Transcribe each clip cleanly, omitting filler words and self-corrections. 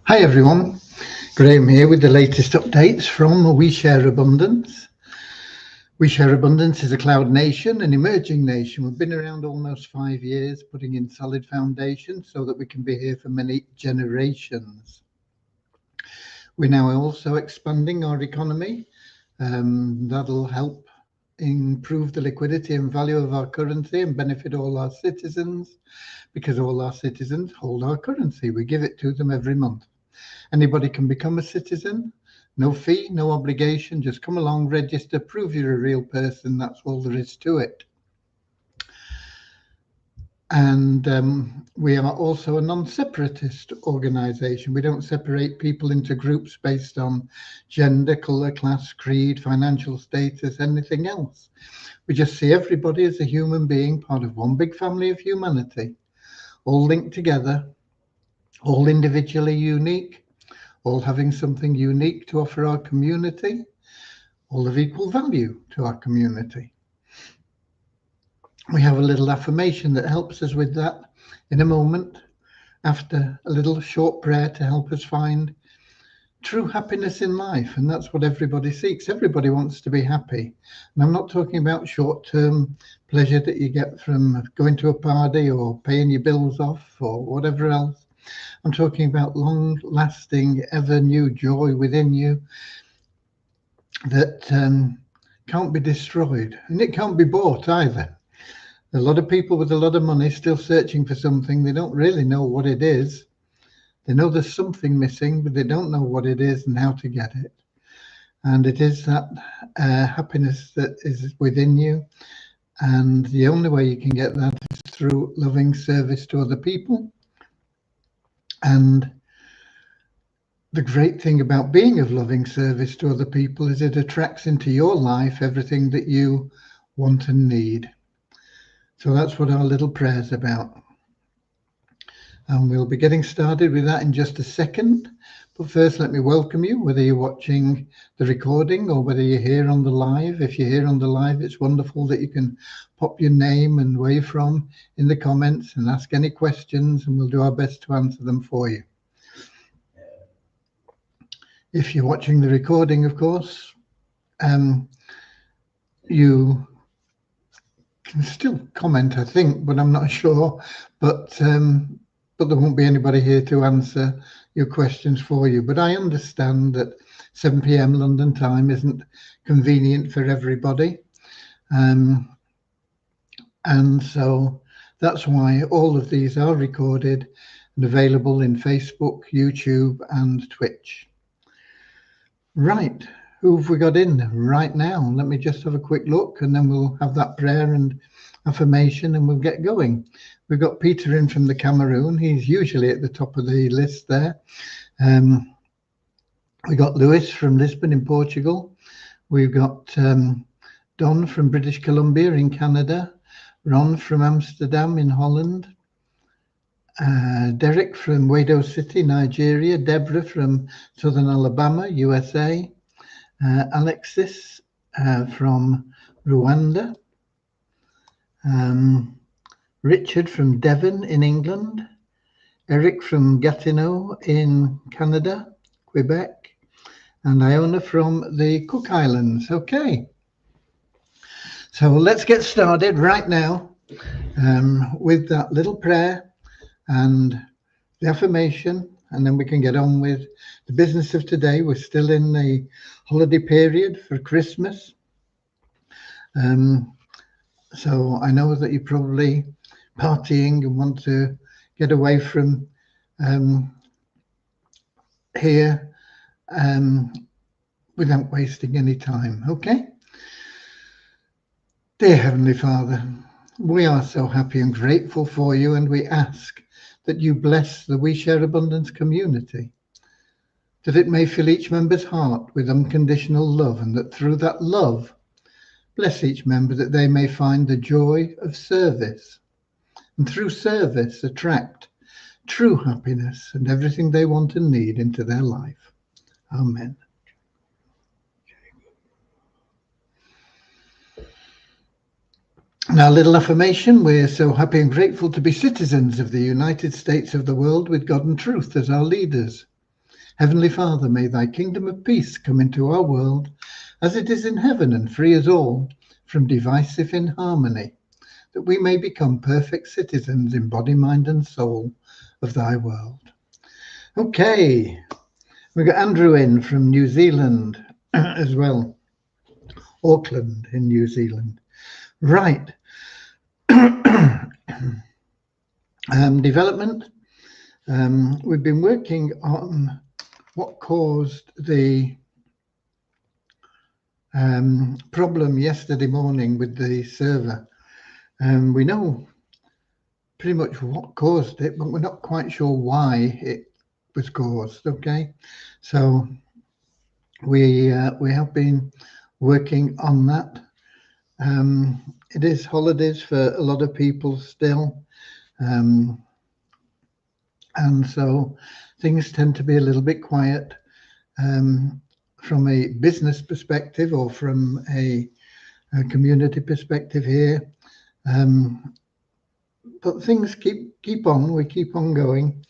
Hi everyone, Graham here with the latest updates from We Share Abundance. We Share Abundance is a cloud nation, an emerging nation. We've been around almost 5 years, putting in solid foundations so that we can be here for many generations. We're now also expanding our economy. That'll help improve the liquidity and value of our currency and benefit all our citizens, because all our citizens hold our currency. We give it to them every month. Anybody can become a citizen, no fee, no obligation, just come along, register, prove you're a real person. That's all there is to it. And we are also a non-separatist organization. We don't separate people into groups based on gender, color, class, creed, financial status, anything else. We just see everybody as a human being, part of one big family of humanity, all linked together, all individually unique, all having something unique to offer our community, all of equal value to our community. We have a little affirmation that helps us with that in a moment, after a little short prayer to help us find true happiness in life. And that's what everybody seeks. Everybody wants to be happy. And I'm not talking about short-term pleasure that you get from going to a party or paying your bills off or whatever else. I'm talking about long-lasting, ever-new joy within you that can't be destroyed, and it can't be bought either. A lot of people with a lot of money still searching for something. They don't really know what it is. They know there's something missing, but they don't know what it is and how to get it. And it is that happiness that is within you. And the only way you can get that is through loving service to other people. And the great thing about being of loving service to other people is it attracts into your life everything that you want and need. So that's what our little prayer is about. And we'll be getting started with that in just a second. But first, let me welcome you, whether you're watching the recording or whether you're here on the live. If you're here on the live, it's wonderful that you can pop your name and where you're from in the comments and ask any questions, and we'll do our best to answer them for you. If you're watching the recording, of course, you can still comment, I think, but I'm not sure. But there won't be anybody here to answer your questions for you. But I understand that 7 p.m. London time isn't convenient for everybody. And so that's why all of these are recorded and available in Facebook, YouTube, and Twitch. Right, who have we got in right now? Let me just have a quick look, and then we'll have that prayer and affirmation, and we'll get going. We've got Peter in from the Cameroon. He's usually at the top of the list there. We got Lewis from Lisbon in Portugal. We've got Don from British Columbia in Canada. Ron from Amsterdam in Holland. Derek from Wado City, Nigeria. Deborah from Southern Alabama, USA. Alexis from Rwanda. Richard from Devon in England. Eric from Gatineau in Canada, Quebec. And Iona from the Cook Islands. Okay. So let's get started right now with that little prayer and the affirmation, and then we can get on with the business of today. We're still in the holiday period for Christmas. So I know that you're probably partying and want to get away from here without wasting any time. Okay? Dear Heavenly Father, we are so happy and grateful for you, and we ask that you bless the We Share Abundance community, that it may fill each member's heart with unconditional love, and that through that love, bless each member that they may find the joy of service, and through service attract true happiness and everything they want and need into their life. Amen. Now, a little affirmation. We're so happy and grateful to be citizens of the United States of the world with God and truth as our leaders. Heavenly Father, may thy kingdom of peace come into our world as it is in heaven, and free us all from divisive inharmony, that we may become perfect citizens in body, mind and soul of thy world. Okay, we've got Andrew in from New Zealand as well. Auckland in New Zealand. Right. Development. We've been working on what caused the problem yesterday morning with the server. We know pretty much what caused it, but we're not quite sure why it was caused. Okay, so we have been working on that. It is holidays for a lot of people still, and so things tend to be a little bit quiet from a business perspective or from a community perspective here. But things keep on. We keep on going.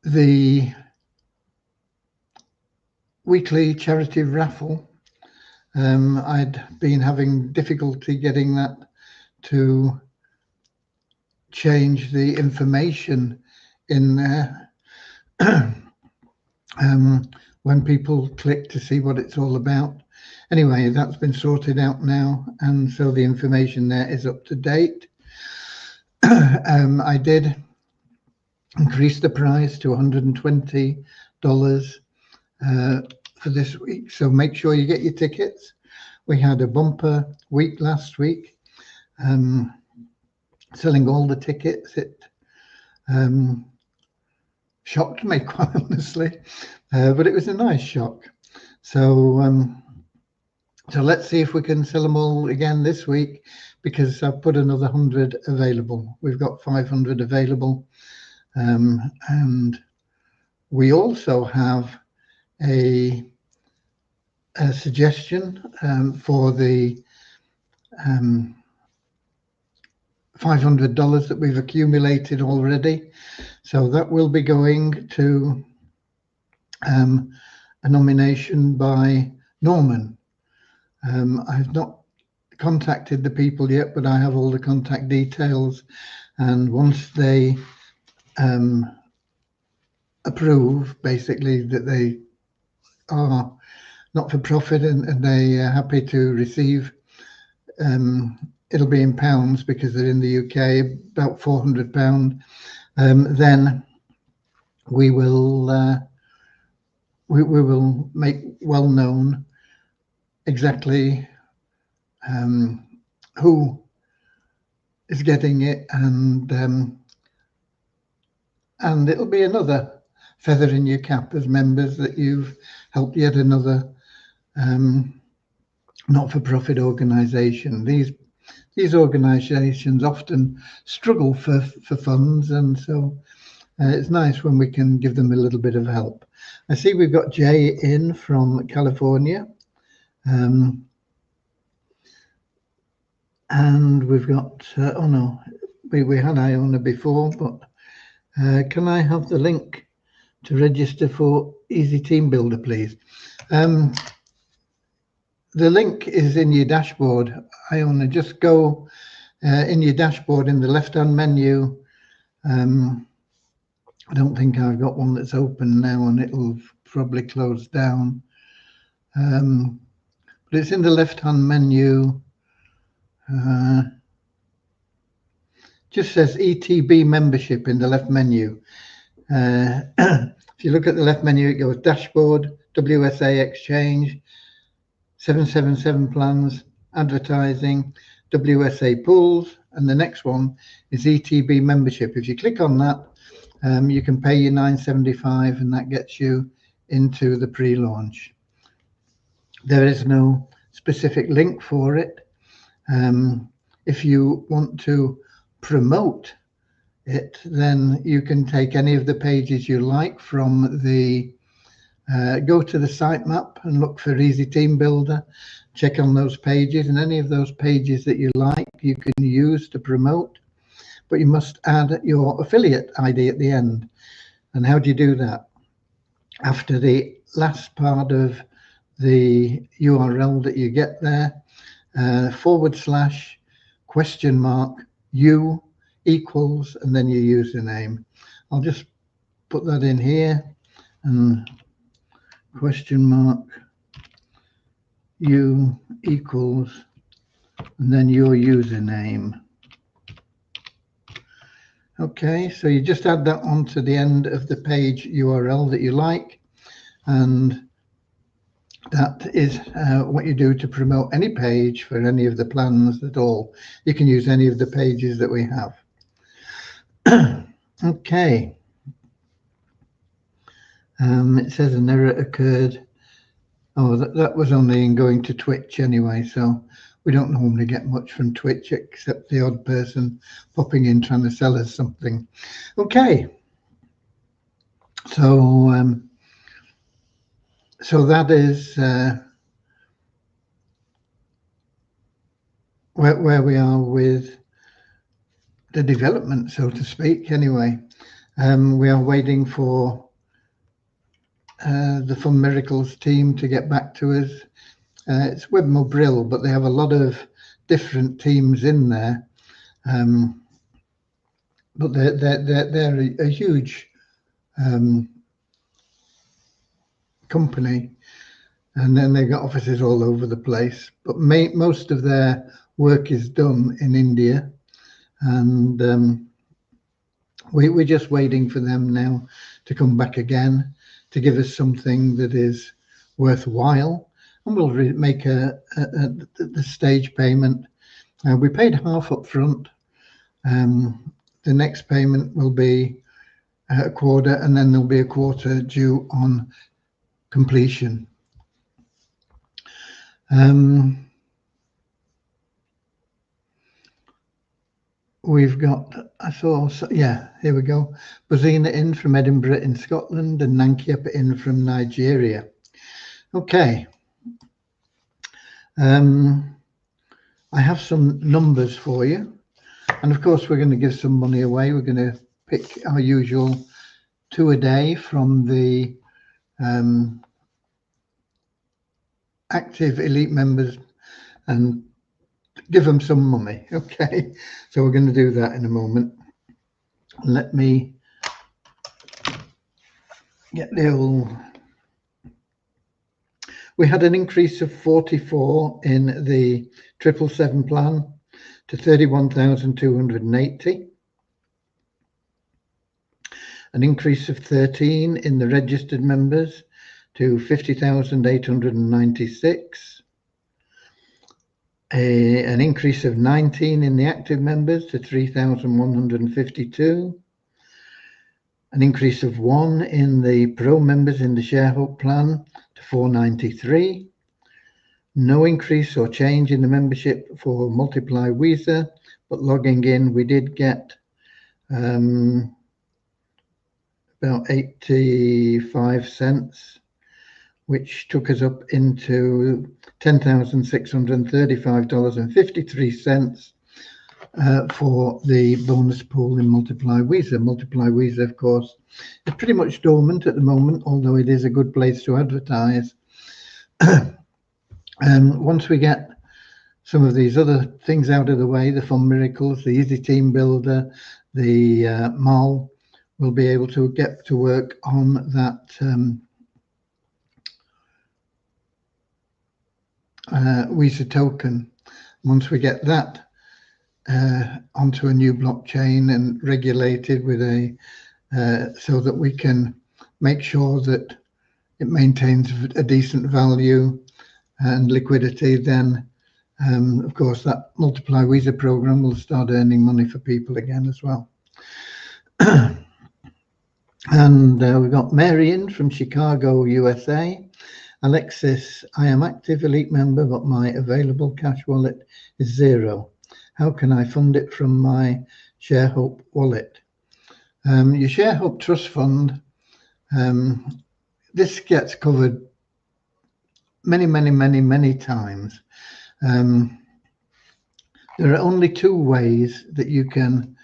The weekly charity raffle, I'd been having difficulty getting that to change the information in there when people click to see what it's all about. Anyway, that's been sorted out now, and so the information there is up to date. I did increase the price to $120 for this week, so make sure you get your tickets. We had a bumper week last week, selling all the tickets. It shocked me, quite honestly, but it was a nice shock. So so let's see if we can sell them all again this week, because I've put another 100 available. We've got 500 available, and we also have a suggestion for the $500 that we've accumulated already. So that will be going to a nomination by Norman. I've not contacted the people yet, but I have all the contact details, and once they approve, basically, that they are not for profit and they are happy to receive, it'll be in pounds because they're in the UK, about £400, then we will make well known exactly who is getting it, and it'll be another feather in your cap as members that you've helped yet another not-for-profit organisation. These organisations often struggle for funds, and so it's nice when we can give them a little bit of help. I see we've got Jay in from California. And we've got, oh no, we had Iona before, but can I have the link to register for Easy Team Builder, please? The link is in your dashboard. Iona, just go in your dashboard in the left-hand menu. I don't think I've got one that's open now, and it'll probably close down. But it's in the left-hand menu. Just says ETB membership in the left menu. If you look at the left menu, it goes dashboard, WSA exchange, 777 plans, advertising, WSA pools, and the next one is ETB membership. If you click on that, you can pay your $9.75, and that gets you into the pre-launch. There is no specific link for it. If you want to promote it, then you can take any of the pages you like from the go to the sitemap and look for Easy Team Builder, check on those pages, and any of those pages that you like you can use to promote. but you must add your affiliate ID at the end. And how do you do that? After the last part of the URL that you get there, / U equals, and then your username. I'll just put that in here, and / U equals, and then your username. Okay, so you just add that onto the end of the page URL that you like, and that is what you do to promote any page for any of the plans at all. You can use any of the pages that we have. Okay. It says an error occurred. Oh, that was only in going to Twitch anyway, so we don't normally get much from Twitch except the odd person popping in trying to sell us something. Okay. So so that is where we are with the development, so to speak. Anyway, we are waiting for the Fun Miracles team to get back to us. It's Webmobril, but they have a lot of different teams in there. But they're a huge company, and then they've got offices all over the place. But most of their work is done in India, and we're just waiting for them now to come back again to give us something that is worthwhile, and we'll make the stage payment. We paid half up front. The next payment will be a quarter, and then there'll be a quarter due on completion. We've got, yeah, here we go. Bozina in from Edinburgh in Scotland, and Nankiep in from Nigeria. Okay. I have some numbers for you. And of course, we're going to give some money away. We're going to pick our usual 2 a day from the active elite members and give them some money. Okay, so we're going to do that in a moment. Let me get the old. We had an increase of 44 in the 777 plan to 31,280. An increase of 13 in the registered members to 50,896. An increase of 19 in the active members to 3,152. An increase of 1 in the pro members in the ShareHope plan to 493. No increase or change in the membership for Multiply Visa, but logging in, we did get about 85 cents, which took us up into $10,635.53 for the bonus pool in Multiply Visa. Multiply Visa, of course, is pretty much dormant at the moment, although it is a good place to advertise. And once we get some of these other things out of the way, the Fun Miracles, the Easy Team Builder, the MAL, we'll be able to get to work on that Visa token. Once we get that onto a new blockchain and regulated with a so that we can make sure that it maintains a decent value and liquidity, then of course that Multiply Visa program will start earning money for people again as well. And we've got Mary in from Chicago, USA. Alexis, I am active elite member, but my available cash wallet is 0. How can I fund it from my ShareHope wallet? Your ShareHope Trust Fund, this gets covered many times. There are only 2 ways that you can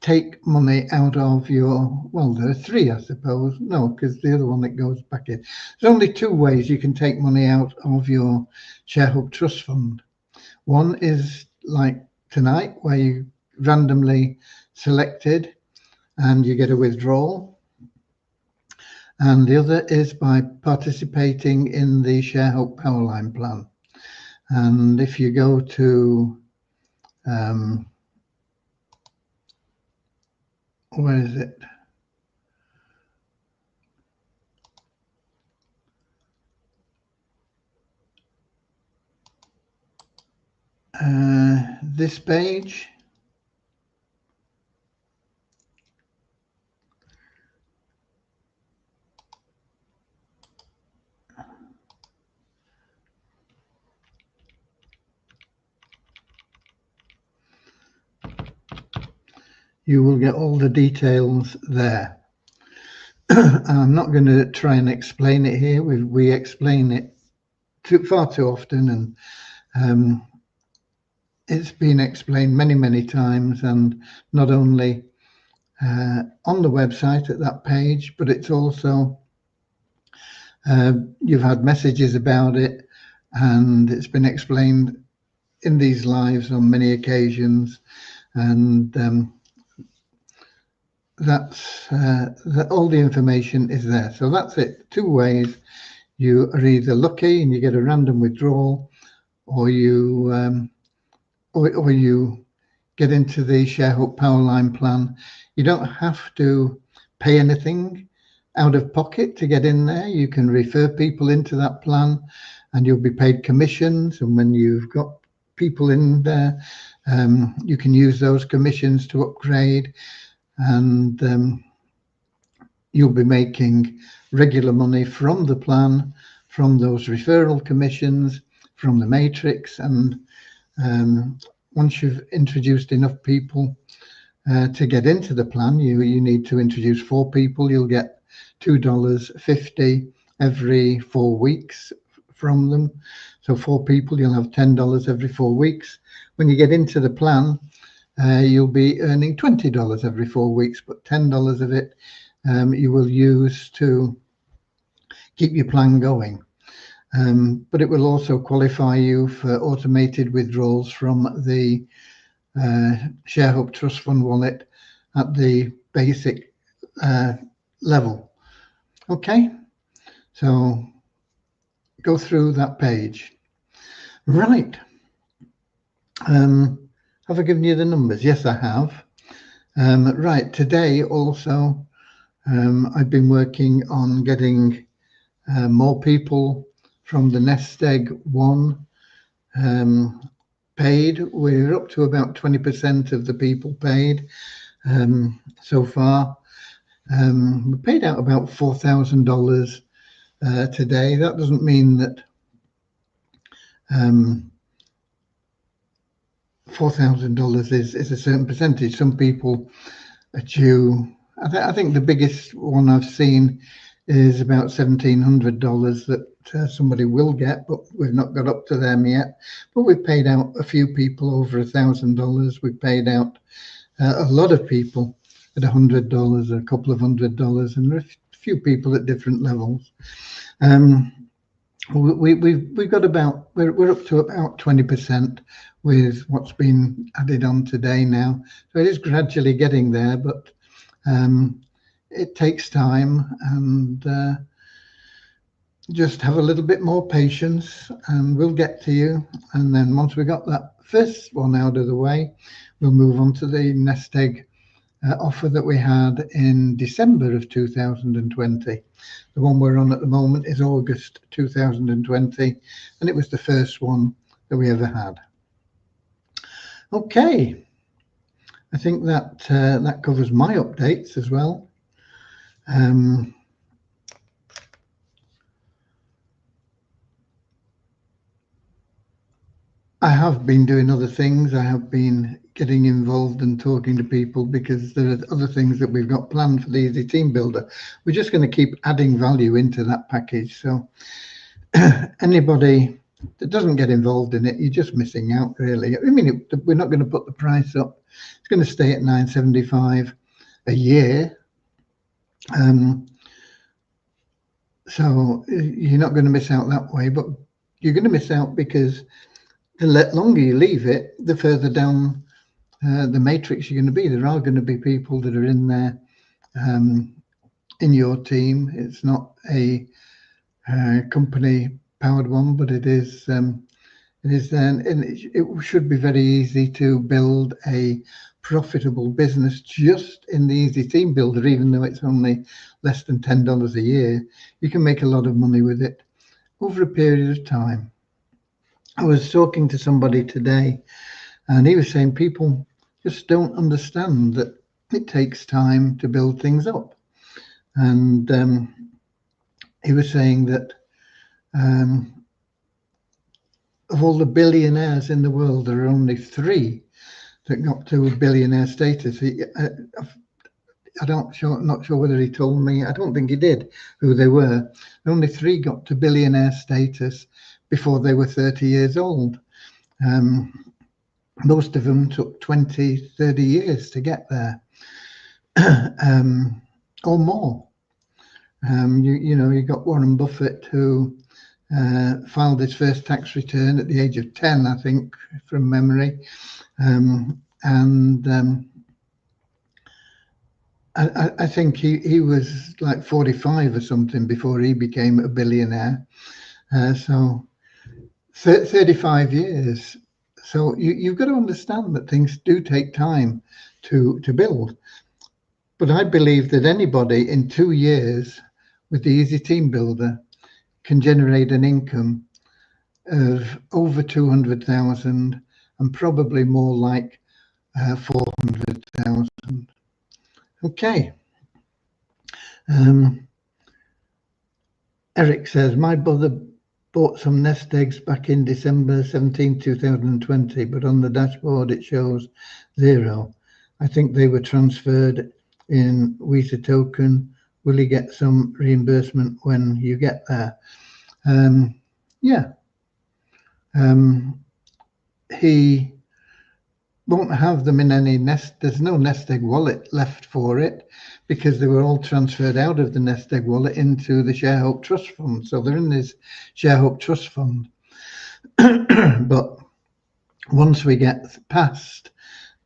take money out of your, well, there are three, I suppose. No, because the other one that goes back in. There's only two ways you can take money out of your ShareHub Trust Fund. One is like tonight, where you randomly selected and you get a withdrawal. And the other is by participating in the ShareHub Powerline plan. And if you go to, where is it? This page. You will get all the details there. I'm not going to try and explain it here. We explain it far too often, and it's been explained many times, and not only on the website at that page, but it's also you've had messages about it, and it's been explained in these lives on many occasions, and that's all the information is there. So that's it. Two ways. You are either lucky and you get a random withdrawal, or you or you get into the ShareHub Powerline plan. You don't have to pay anything out of pocket to get in there. You can refer people into that plan, and you'll be paid commissions. And when you've got people in there, you can use those commissions to upgrade, and you'll be making regular money from the plan, from those referral commissions, from the matrix. And once you've introduced enough people to get into the plan, you need to introduce 4 people. You'll get $2.50 every 4 weeks from them. So 4 people, you'll have $10 every 4 weeks. When you get into the plan, you'll be earning $20 every 4 weeks, but $10 of it you will use to keep your plan going. But it will also qualify you for automated withdrawals from the ShareHub Trust Fund wallet at the basic level. Okay, so go through that page. Right. Have I given you the numbers? Yes, I have. Right, today also I've been working on getting more people from the Nest Egg 1 paid. We're up to about 20% of the people paid so far. We paid out about $4,000 today. That doesn't mean that $4,000 is a certain percentage. Some people are due. I think the biggest one I've seen is about $1,700 that somebody will get, but we've not got up to them yet. But we've paid out a few people over $1,000. We've paid out a lot of people at $100, a couple of $100, and a few people at different levels. We've got about, we're up to about 20% with what's been added on today now. So it is gradually getting there, but it takes time, and just have a little bit more patience and we'll get to you. And then once we got that first one out of the way, we'll move on to the Nest Egg offer that we had in December of 2020. The one we're on at the moment is August 2020, and it was the first one that we ever had. Okay, I think that that covers my updates as well. I have been doing other things. I have been getting involved and talking to people because there are other things that we've got planned for the Easy Team Builder. We're just going to keep adding value into that package. So anybody that doesn't get involved in it, you're just missing out, really. I mean, we're not going to put the price up. It's going to stay at $9.75 a year. So you're not going to miss out that way, but you're going to miss out because the longer you leave it, the further down the matrix you're going to be. There are going to be people that are in there in your team. It's not a company powered one, but it is then, and it should be very easy to build a profitable business just in the Easy Team Builder. Even though it's only less than $10 a year, you can make a lot of money with it over a period of time. I was talking to somebody today, and he was saying people just don't understand that it takes time to build things up. And he was saying that of all the billionaires in the world, there are only 3 that got to billionaire status. Not sure whether he told me. I don't think he did who they were. Only 3 got to billionaire status before they were 30 years old. Most of them took 20, 30 years to get there, or more. You got Warren Buffett, who filed his first tax return at the age of 10, I think, from memory. I think he was like 45 or something before he became a billionaire. So 35 years. So you've got to understand that things do take time to build. But I believe that anybody in 2 years with the Easy Team Builder can generate an income of over 200,000 and probably more like 400,000. Okay. Eric says, my brother bought some nest eggs back in December 17, 2020, but on the dashboard it shows 0. I think they were transferred in Visa token. Will he get some reimbursement when you get there? Yeah. He won't have them in any nest. There's no nest egg wallet left for it because they were all transferred out of the nest egg wallet into the ShareHope Trust Fund. So they're in this ShareHope Trust Fund. But once we get past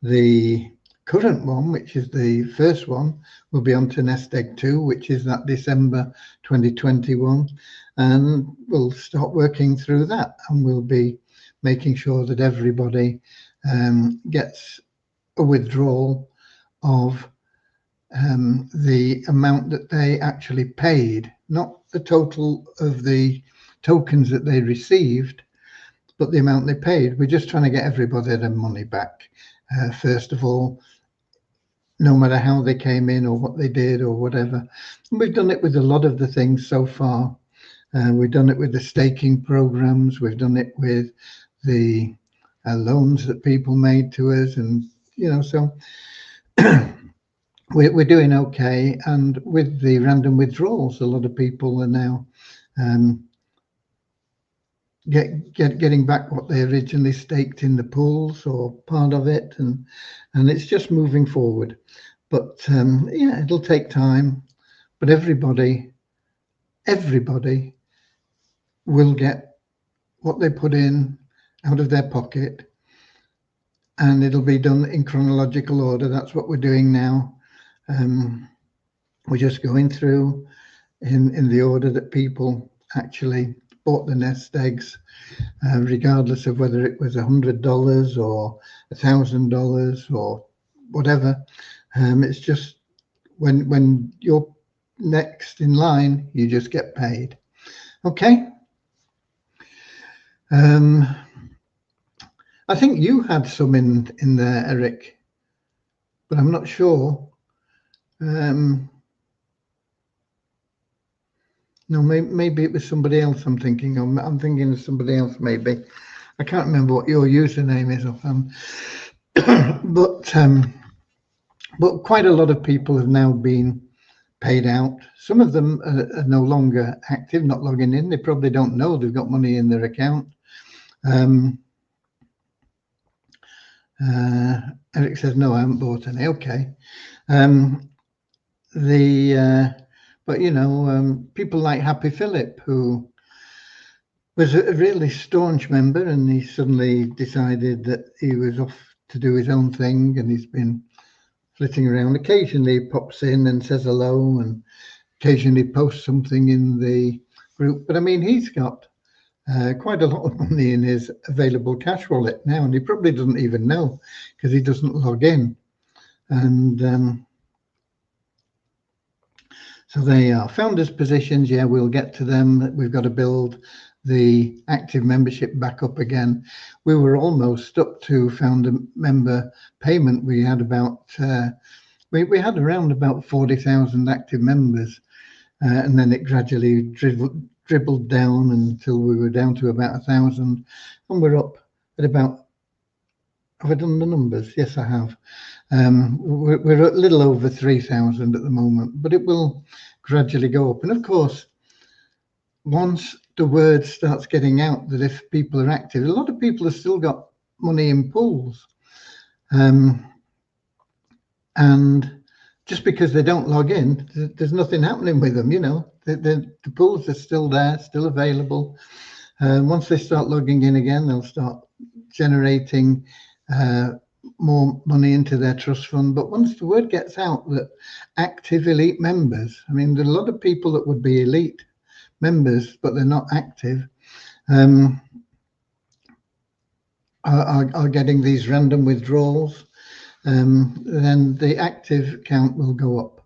the current one, which is the first one, we'll be on to nest egg 2, which is that December 2021. And we'll start working through that, and we'll be making sure that everybody gets a withdrawal of the amount that they actually paid, not the total of the tokens that they received, but the amount they paid. We're just trying to get everybody their money back, first of all, no matter how they came in or what they did or whatever. And we've done it with a lot of the things so far. We've done it with the staking programs. We've done it with the loans that people made to us, and so we're doing okay. And with the random withdrawals, a lot of people are now getting back what they originally staked in the pools or part of it, and it's just moving forward. But yeah, it'll take time, but everybody will get what they put in out of their pocket, and it'll be done in chronological order. That's what we're doing now. We're just going through in the order that people actually bought the nest eggs, regardless of whether it was $100 or $1,000 or whatever. It's just when you're next in line, you just get paid. Okay. I think you had some in there, Eric, but I'm not sure. No, maybe it was somebody else I'm thinking of. I'm thinking of somebody else, maybe. I can't remember what your username is offhand. But quite a lot of people have now been paid out. Some of them are no longer active, not logging in. They probably don't know they've got money in their account. Eric says, no, I haven't bought any. Okay. But you know, people like Happy Philip, who was a really staunch member, and he suddenly decided that he was off to do his own thing, and he's been flitting around. Occasionally he pops in and says hello, and occasionally posts something in the group. But I mean, he's got quite a lot of money in his available cash wallet now, and he probably doesn't even know because he doesn't log in. And so there you are. Founders positions, yeah, we'll get to them. We've got to build the active membership back up again. We were almost up to founder member payment. We had about we had around about 40,000 active members, and then it gradually dribbled down until we were down to about 1,000, and we're up at about, have I done the numbers? Yes, I have. We're a little over 3,000 at the moment, but it will gradually go up. And of course, once the word starts getting out that if people are active, a lot of people have still got money in pools. And just because they don't log in, there's nothing happening with them, you know. The pools are still there, still available. Once they start logging in again, they'll start generating more money into their trust fund. But once the word gets out that active elite members, I mean, there are a lot of people that would be elite members, but they're not active, are getting these random withdrawals, then the active count will go up.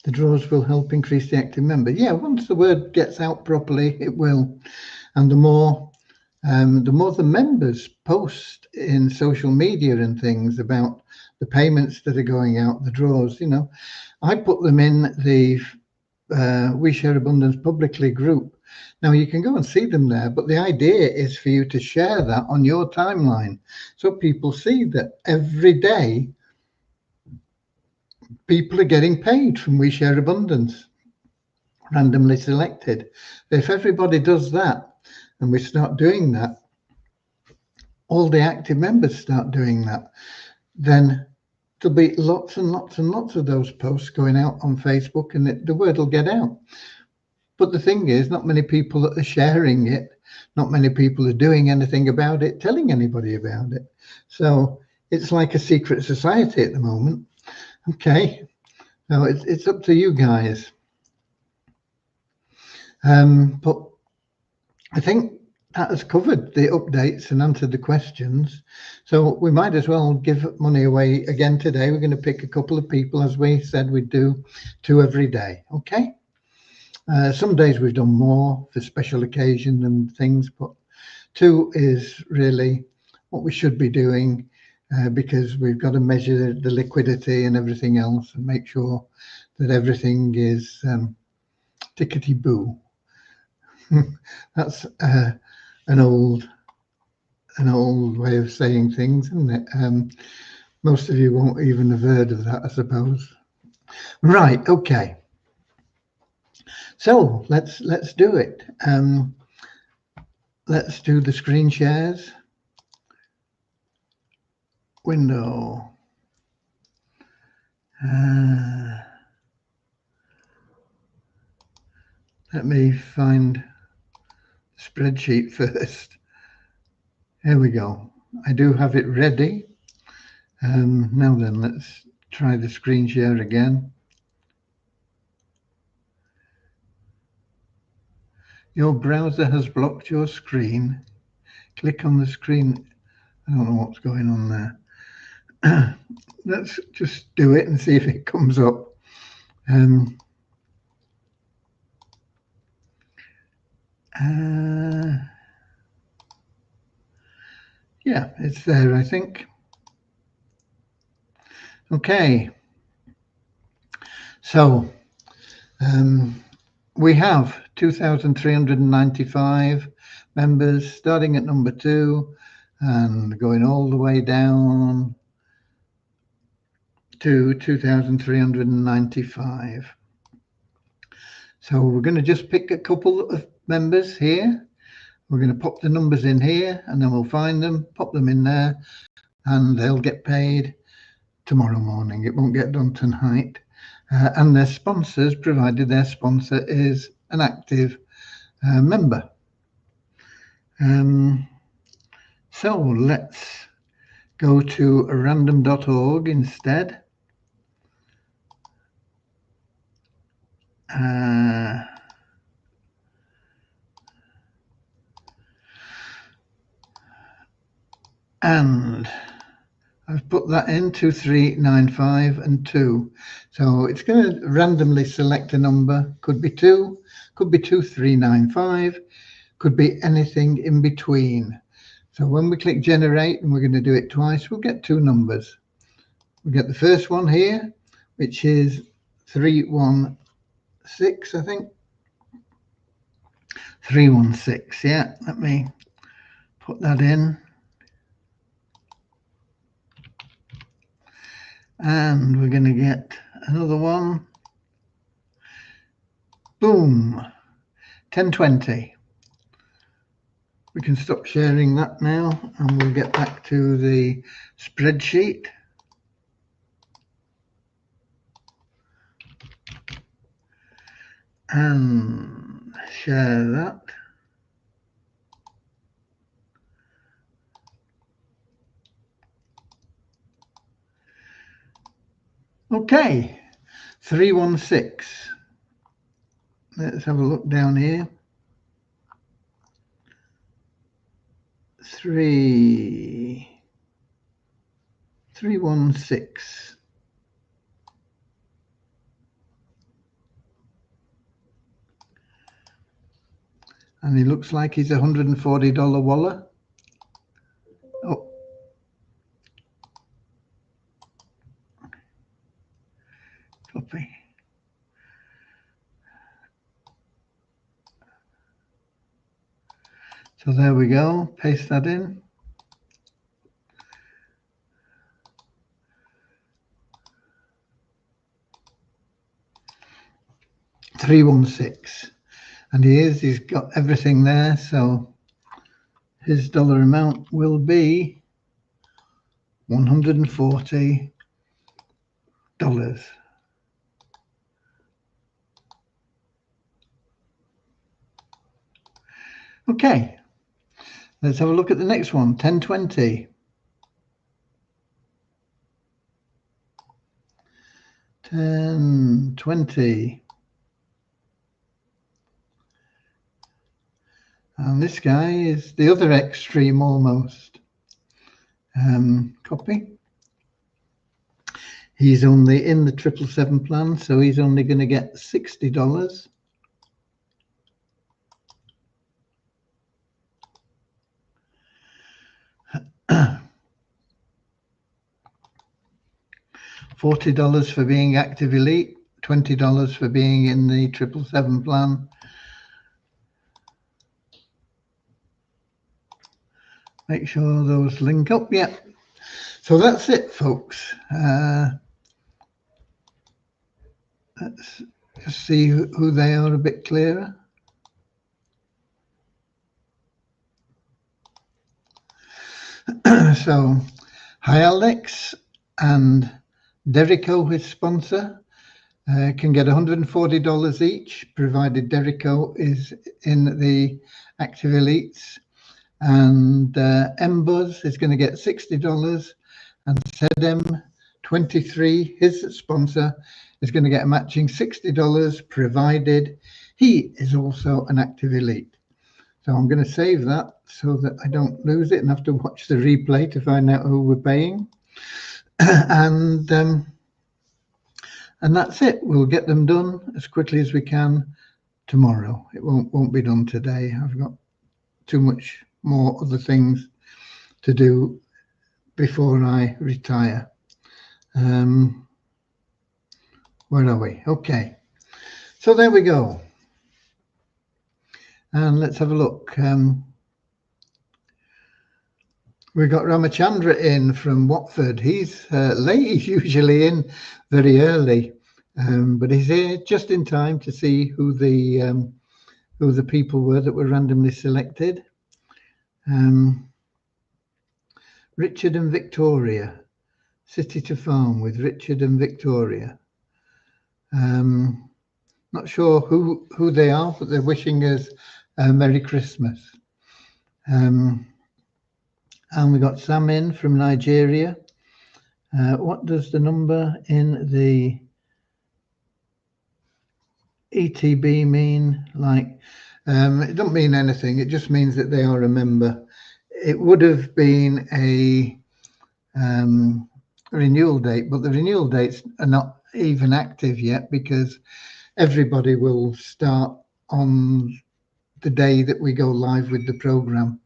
The draws will help increase the active member. Yeah, once the word gets out properly, it will. And the more the members post in social media and things about the payments that are going out, the draws, you know, I put them in the We Share Abundance publicly group. Now you can go and see them there, but the idea is for you to share that on your timeline so people see that every day people are getting paid from We Share Abundance, randomly selected. If everybody does that and we start doing that, all the active members start doing that, then there'll be lots and lots and lots of those posts going out on Facebook, and the word will get out. But the thing is, not many people are sharing it. Not many people are doing anything about it, telling anybody about it. So it's like a secret society at the moment. Okay, now it's up to you guys. But I think that has covered the updates and answered the questions. So we might as well give money away again today. We're going to pick a couple of people, as we said we'd do, 2 every day. Okay. Some days we've done more for special occasion and things, but 2 is really what we should be doing, because we've got to measure the liquidity and everything else and make sure that everything is tickety-boo. That's an old way of saying things, isn't it? Most of you won't even have heard of that, I suppose. Right, okay. So let's do it. Let's do the screen shares. Window. Let me find the spreadsheet first. Here we go. I do have it ready. Now then, let's try the screen share again. Your browser has blocked your screen. Click on the screen. I don't know what's going on there. Let's just do it and see if it comes up. Yeah, it's there, I think. Okay. So we have 2,395 members, starting at number 2 and going all the way down to 2,395. So we're going to just pick a couple of members here. We're going to pop the numbers in here, and then we'll find them, pop them in there, and they'll get paid tomorrow morning. It won't get done tonight. And their sponsors, provided their sponsor is an active member. So let's go to random.org instead. And I've put that in 2395 and 2. So it's going to randomly select a number. Could be 2, could be 2395, could be anything in between. So when we click generate, and we're going to do it twice, we'll get 2 numbers. We get the first one here, which is 316, I think. 316, yeah. Let me put that in. And we're going to get another one. Boom, 1020. We can stop sharing that now, and we'll get back to the spreadsheet. And share that. Okay, 316. Let's have a look down here. 316. And he looks like he's $140 wallet. Oh. Copy. So there we go. Paste that in. $316. And he's got everything there, so his dollar amount will be $140. Okay, let's have a look at the next one, 1020. 1020. And this guy is the other extreme almost. Copy. He's only in the 777 plan, so he's only going to get $60. $40 for being active elite, $20 for being in the 777 plan. Make sure those link up. Yeah. So that's it, folks. Let's just see who they are a bit clearer. So, hi Alex and Derico, his sponsor, can get $140 each, provided Derico is in the active elites. And Mbuzz is going to get $60, and Sedem23, his sponsor, is going to get a matching $60, provided he is also an active elite. So I'm going to save that so that I don't lose it and have to watch the replay to find out who we're paying. And that's it. We'll get them done as quickly as we can tomorrow. It won't be done today. I've got too much more other things to do before I retire. Where are we? Okay, so there we go, and let's have a look. We've got Ramachandra in from Watford. He's late. He's usually in very early. But he's here just in time to see who the people were that were randomly selected. Richard and Victoria, City to Farm with Richard and Victoria. Not sure who they are, but they're wishing us a Merry Christmas. And we got Sam in from Nigeria. What does the number in the ETB mean? Like, it doesn't mean anything. It just means that they are a member. It would have been a renewal date, but the renewal dates are not even active yet because everybody will start on the day that we go live with the program.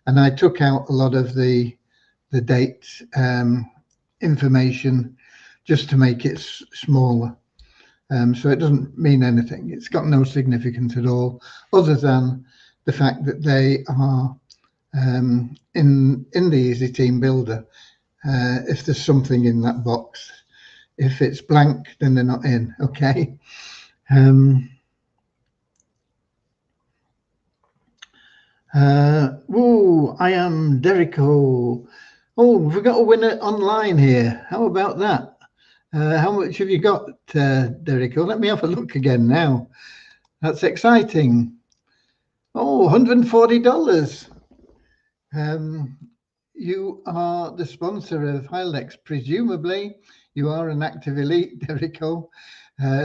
And I took out a lot of the date information just to make it smaller. So it doesn't mean anything. It's got no significance at all, other than the fact that they are in the Easy Team Builder. If there's something in that box, if it's blank, then they're not in. Okay. I am Derico. Oh, we've got a winner online here. How about that? How much have you got, Derico? Let me have a look again now. That's exciting. Oh, $140. You are the sponsor of Hilex. Presumably, you are an active elite, Derico.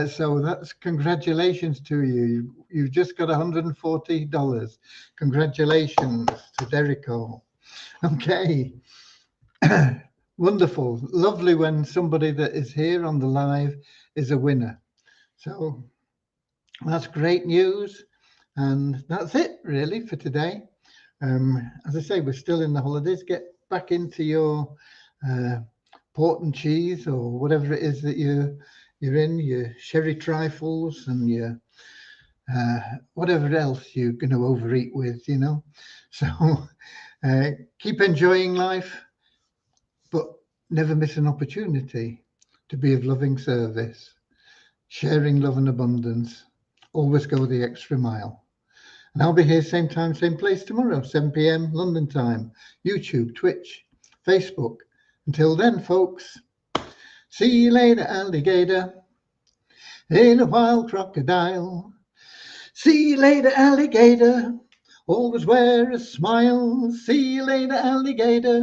So that's congratulations to you. You've just got $140. Congratulations to Derico. Okay. Wonderful. Lovely when somebody that is here on the live is a winner. So that's great news. And that's it really for today. As I say, we're still in the holidays. Get back into your port and cheese or whatever it is that you're in, your sherry trifles and your whatever else you're going to overeat with, you know. So keep enjoying life, but never miss an opportunity to be of loving service, sharing love and abundance. Always go the extra mile. And I'll be here same time, same place tomorrow, 7 p.m. London time, YouTube, Twitch, Facebook. Until then, folks, see you later, alligator, in a wild crocodile. See you later, alligator, always wear a smile. See you later, alligator.